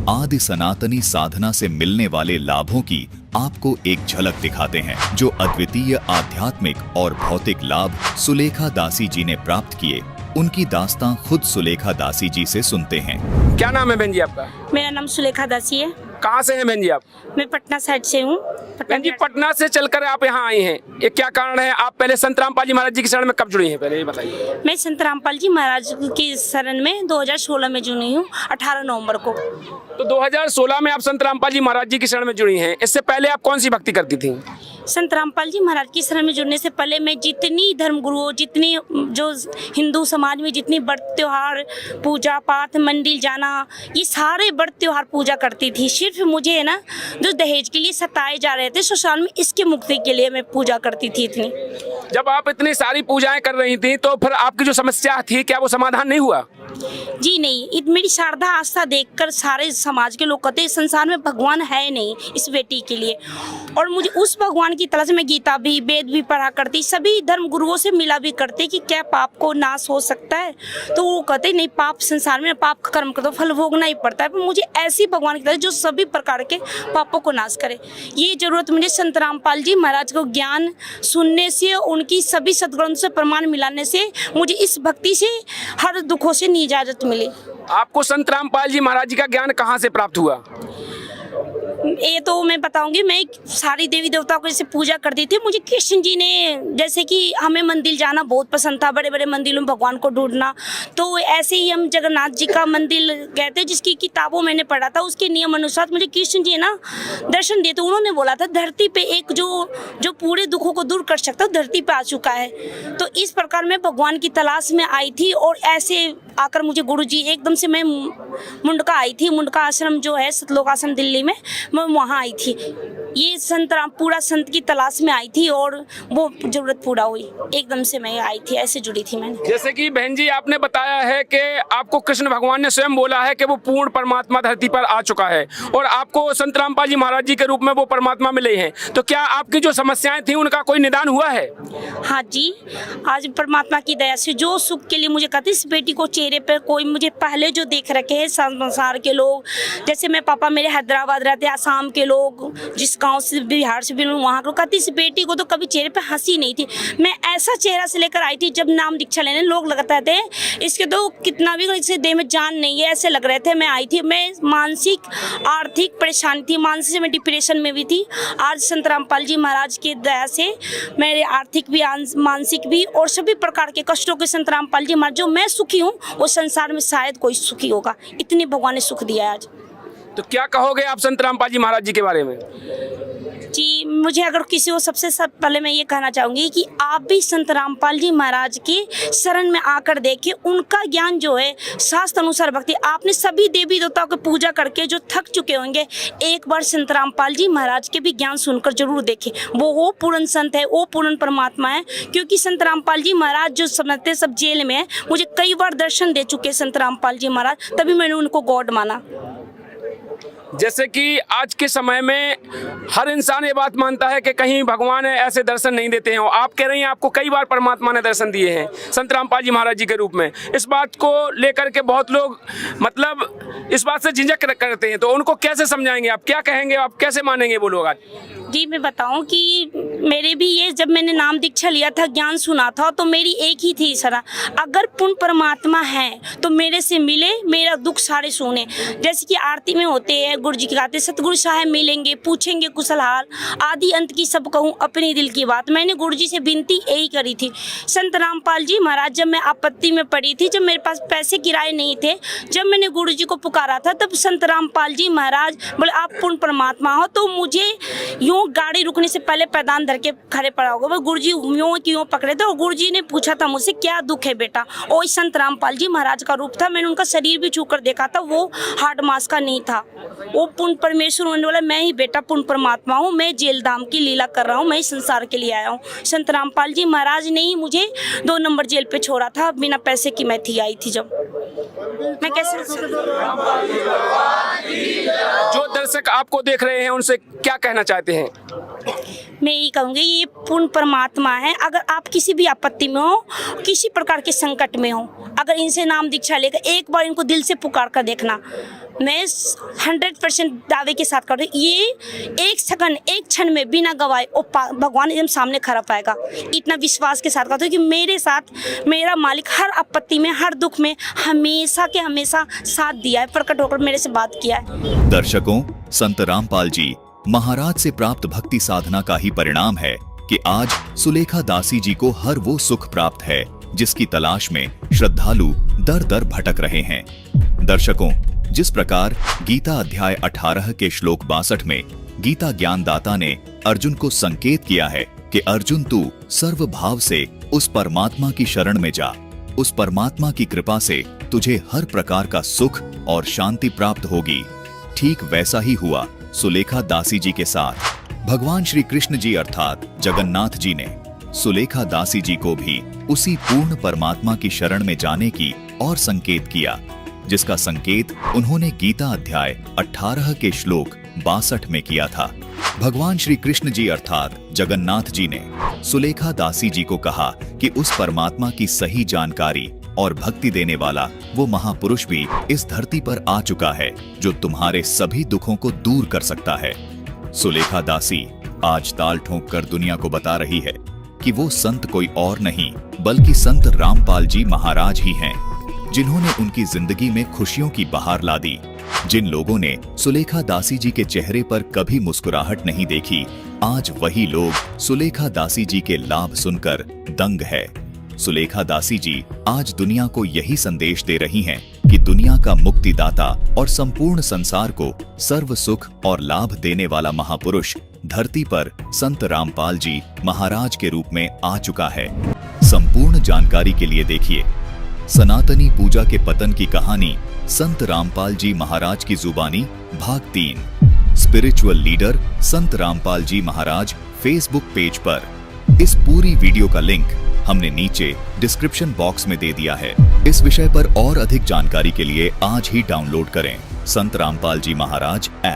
आदि सनातनी साधना से मिलने वाले लाभों की आपको एक झलक दिखाते हैं। जो अद्वितीय आध्यात्मिक और भौतिक लाभ सुलेखा दासी जी ने प्राप्त किए, उनकी दास्तां खुद सुलेखा दासी जी से सुनते हैं। क्या नाम है बहन जी आपका? मेरा नाम सुलेखा दासी है। कहाँ से हैं बहन जी आप? मैं पटना साइड से हूँ। बहन जी पटना से चलकर आप यहाँ आई हैं, ये क्या कारण है? आप पहले संत रामपाल जी महाराज जी की शरण में कब जुड़ी हैं, पहले ये बताइए। मैं संत रामपाल जी महाराज की शरण में 2016 में जुड़ी हूँ, 18 नवंबर को। तो 2016 में आप संत रामपाल जी महाराज जी की शरण में जुड़ी हैं। इससे पहले आप कौन सी भक्ति करती थी? संत रामपाल जी महाराज की शरण में जुड़ने से पहले मैं जितनी धर्मगुरुओं, जितनी जो हिंदू समाज में जितनी व्रत त्योहार, पूजा पाठ, मंदिर जाना, ये सारे व्रत त्योहार पूजा करती थी। सिर्फ मुझे है ना, जो दहेज के लिए सताए जा रहे थे ससुराल में, इसके मुक्ति के लिए मैं पूजा करती थी इतनी। जब आप इतनी सारी पूजाएं कर रही थी तो फिर आपकी जो समस्या थी, क्या वो समाधान नहीं हुआ? जी नहीं, मेरी श्रद्धा आस्था देखकर सारे समाज के लोग कहते हैं संसार में भगवान है नहीं इस बेटी के लिए। और मुझे उस भगवान की तरह से मैं गीता भी, वेद भी पढ़ा करती, सभी धर्म गुरुओं से मिला भी करते कि क्या पाप को नाश हो सकता है। तो वो कहते नहीं, पाप संसार में पाप का कर्म कर तो फल भोगना ही पड़ता है। पर मुझे ऐसी भगवान की तरह जो सभी प्रकार के पापों को नाश करे, ये जरूरत मुझे संत रामपाल जी महाराज को ज्ञान सुनने से, उनकी सभी सद्ग्रंथों से प्रमाण मिलाने से मुझे इस भक्ति से हर दुखों से इजाजत मिली। आपको संत रामपाल जी महाराज जी का ज्ञान कहाँ से प्राप्त हुआ? ये तो मैं बताऊंगी। मैं सारी देवी देवताओं को जैसे पूजा करती थी, मुझे कृष्ण जी ने, जैसे कि हमें मंदिर जाना बहुत पसंद था, बड़े बड़े मंदिरों में भगवान को ढूंढना। तो ऐसे ही हम जगन्नाथ जी का मंदिर गए थे, जिसकी किताबों मैंने पढ़ा था, उसके नियम अनुसार मुझे कृष्ण जी ना दर्शन दिए। तो उन्होंने बोला था धरती पे एक जो पूरे दुखों को दूर कर सकता धरती पे आ चुका है। तो इस प्रकार मैं भगवान की तलाश में आई थी, और ऐसे आकर मुझे गुरु जी एकदम से, मैं मुंडका आई थी, मुंडका आश्रम जो है सतलोक आश्रम दिल्ली में, मैं वहाँ आई थी। ये संत राम पूरा संत की तलाश में आई थी और वो जरूरत पूरा हुई, एकदम से मैं आई थी, ऐसे जुड़ी थी मैंने। जैसे कि बहन जी आपने बताया है कि आपको कृष्ण भगवान ने स्वयं बोला है कि वो पूर्ण परमात्मा धरती पर आ चुका है, और आपको संत रामपाल जी महाराज जी के रूप में वो परमात्मा मिले हैं। तो क्या आपकी जो समस्याएं थी उनका कोई निदान हुआ है? हाँ जी, आज परमात्मा की दया से जो सुख के लिए मुझे कहते, इस बेटी को चेहरे पर कोई मुझे पहले जो देख रखे हैं संसार के लोग, जैसे मैं पापा मेरे हैदराबाद रहते, आसाम के लोग, जिस गांव से, बिहार से भी वहाँ को कहती, इस बेटी को तो कभी चेहरे पे हंसी नहीं थी। मैं ऐसा चेहरा से लेकर आई थी, जब नाम दीक्षा लेने लोग लगता थे इसके तो कितना भी इसके देह में जान नहीं है, ऐसे लग रहे थे। मैं आई थी, मैं मानसिक आर्थिक परेशानी थी, मानसिक से मैं डिप्रेशन में भी थी। आज संत रामपाल जी महाराज की दया से मेरे आर्थिक भी, मानसिक भी, और सभी प्रकार के कष्टों के संत रामपाल जी महाराज, जो मैं सुखी हूँ वो संसार में शायद कोई सुखी होगा, इतनी भगवान ने सुख दिया है आज। तो क्या कहोगे आप संत रामपाल जी महाराज जी के बारे में? जी, मुझे अगर किसी को सबसे पहले मैं ये कहना चाहूँगी कि आप भी संत रामपाल जी महाराज की शरण में आकर देखें। उनका ज्ञान जो है शास्त्र अनुसार भक्ति, आपने सभी देवी देवताओं की पूजा करके जो थक चुके होंगे, एक बार संत रामपाल जी महाराज के भी ज्ञान सुनकर जरूर देखें। वो पूर्ण संत है, वो पूर्ण परमात्मा है। क्योंकि संत रामपाल जी महाराज जो समझते सब जेल में है, मुझे कई बार दर्शन दे चुके संत रामपाल जी महाराज, तभी मैंने उनको गॉड माना। जैसे कि आज के समय में हर इंसान ये बात मानता है कि कहीं भगवान ऐसे दर्शन नहीं देते हैं। आप कह रही हैं आपको कई बार परमात्मा ने दर्शन दिए हैं संत रामपाल जी महाराज जी के रूप में। इस बात को लेकर के बहुत लोग मतलब इस बात से झिझक करते हैं, तो उनको कैसे समझाएंगे आप? क्या कहेंगे आप? कैसे मानेंगे वो लोग आज? जी, मैं बताऊं कि मेरे भी ये, जब मैंने नाम दीक्षा लिया था, ज्ञान सुना था, तो मेरी एक ही थी इशारा, अगर पूर्ण परमात्मा है तो मेरे से मिले, मेरा दुख सारे सुने। जैसे कि आरती में होते हैं, गुरु जी के गाते, सतगुरु साहब मिलेंगे, पूछेंगे कुशल हाल, आदि अंत की सब कहूँ अपने दिल की बात। मैंने गुरु जी से विनती यही करी थी। संत रामपाल जी महाराज, जब मैं आपत्ति में पड़ी थी, जब मेरे पास पैसे किराए नहीं थे, जब मैंने गुरु जी को पुकारा था, तब संत रामपाल जी महाराज बोले आप पूर्ण परमात्मा हो। तो मुझे यूं गाड़ी रुकने से पहले पैदान धर के खड़े पड़ा होगा, वो गुरुजी यूं क्यों पकड़े थे। और गुरुजी ने पूछा था मुझसे क्या दुख है बेटा, और संत रामपाल जी महाराज का रूप था। मैंने उनका शरीर भी छू कर देखा था, वो हार्ड मास का नहीं था, वो पूर्ण परमेश्वर होने वाला मैं ही बेटा पूर्ण परमात्मा हूँ। मैं जेल धाम की लीला कर रहा हूँ, मैं संसार के लिए आया हूँ। संत रामपाल जी महाराज ने ही मुझे 2 नंबर जेल पे छोड़ा था, बिना पैसे की मैं थी आई थी। जब मैं कैसे, जो दर्शक आपको देख रहे हैं उनसे क्या कहना चाहते हैं? मैं यही कहूँगी ये पूर्ण परमात्मा है। अगर आप किसी भी आपत्ति में हो, किसी प्रकार के संकट में हो, अगर इनसे नाम दीक्षा लेकर एक बार इनको दिल से पुकार कर देखना, मैं 100% दावे के साथ कर रही हूँ, ये एक सेकंड एक क्षण में बिना गवाए वो भगवान एकदम सामने खड़ा पाएगा। इतना विश्वास के साथ कहते हैं कि मेरे साथ मेरा मालिक हर आपत्ति में, हर दुख में हमेशा के हमेशा साथ दिया है, प्रकट होकर मेरे से बात किया है। दर्शकों, संत रामपाल जी महाराज से प्राप्त भक्ति साधना का ही परिणाम है कि आज सुलेखा दासी जी को हर वो सुख प्राप्त है जिसकी तलाश में श्रद्धालु दर दर भटक रहे हैं। दर्शकों, जिस प्रकार गीता अध्याय 18 के श्लोक 62 में गीता ज्ञानदाता ने अर्जुन को संकेत किया है कि अर्जुन तू सर्व भाव से उस परमात्मा की शरण में जा, उस परमात्मा की कृपा से तुझे हर प्रकार का सुख और शांति प्राप्त होगी, ठीक वैसा ही हुआ सुलेखा दासी जी के साथ। भगवान श्री कृष्ण जी अर्थात जगन्नाथ जी ने सुलेखा दासी जी को भी उसी पूर्ण परमात्मा की शरण में जाने की और संकेत किया, जिसका संकेत उन्होंने गीता अध्याय 18 के श्लोक 62 में किया था। भगवान श्री कृष्ण जी अर्थात जगन्नाथ जी ने सुलेखा दासी जी को कहा कि उस परमात्मा की सही जानकारी और भक्ति देने वाला वो महापुरुष भी इस धरती पर आ चुका है जो तुम्हारे सभी दुखों को दूर कर सकता है। सुलेखा दासी आज ताल ठोंक कर दुनिया को बता रही है कि वो संत कोई और नहीं बल्कि संत रामपाल जी महाराज ही हैं, जिन्होंने उनकी जिंदगी में खुशियों की बहार ला दी। जिन लोगों ने सुलेखा दासी जी के चेहरे पर कभी मुस्कुराहट नहीं देखी, आज वही लोग सुलेखा दासी जी के लाभ सुनकर दंग है। सुलेखा दासी जी आज दुनिया को यही संदेश दे रही हैं कि दुनिया का मुक्तिदाता और संपूर्ण संसार को सर्व सुख और लाभ देने वाला महापुरुष धरती पर संत रामपाल जी महाराज के रूप में आ चुका है। संपूर्ण जानकारी के लिए देखिए सनातनी पूजा के पतन की कहानी संत रामपाल जी महाराज की जुबानी भाग 3, स्पिरिचुअल लीडर संत रामपाल जी महाराज फेसबुक पेज पर। इस पूरी वीडियो का लिंक हमने नीचे डिस्क्रिप्शन बॉक्स में दे दिया है। इस विषय पर और अधिक जानकारी के लिए आज ही डाउनलोड करें संत रामपाल जी महाराज ऐप।